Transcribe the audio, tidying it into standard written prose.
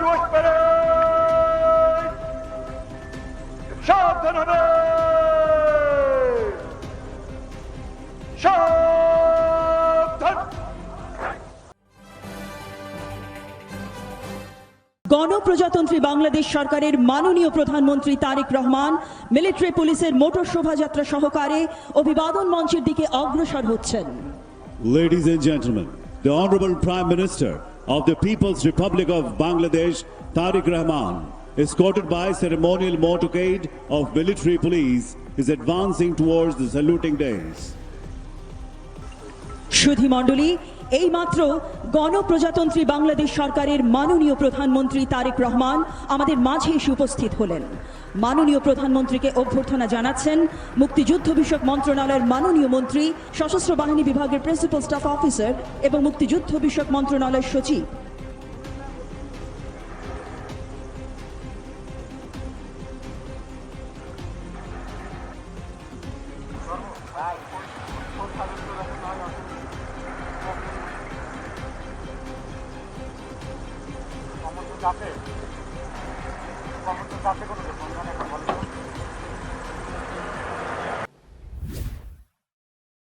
March Parade! সাবধান হবে! সাবধান! গণপ্রজাতন্ত্রী বাংলাদেশ সরকারের মাননীয় প্রধানমন্ত্রী তারেক রহমান মিলিটারি পুলিশের মোটর শোভাযাত্রা সহকারে অভিবাদন মঞ্চের দিকে অগ্রসর হচ্ছেন। Ladies and gentlemen, the Honorable Prime Minister of the People's Republic of Bangladesh, Tariq Rahman, escorted by ceremonial motorcade of military police, is advancing towards the saluting dais. সুধী মণ্ডলী, এইমাত্র গণপ্রজাতন্ত্রী বাংলাদেশ সরকারের মাননীয় প্রধানমন্ত্রী তারেক রহমান আমাদের মাঝে এসে উপস্থিত হলেন। মাননীয় প্রধানমন্ত্রীকে অভ্যর্থনা জানাচ্ছেন মুক্তিযুদ্ধ বিষয়ক মন্ত্রণালয়ের মাননীয় মন্ত্রী, সশস্ত্র বাহিনী বিভাগের প্রিন্সিপাল স্টাফ অফিসার এবং মুক্তিযুদ্ধ বিষয়ক মন্ত্রণালয়ের সচিব। কমন তো চাপে কোনো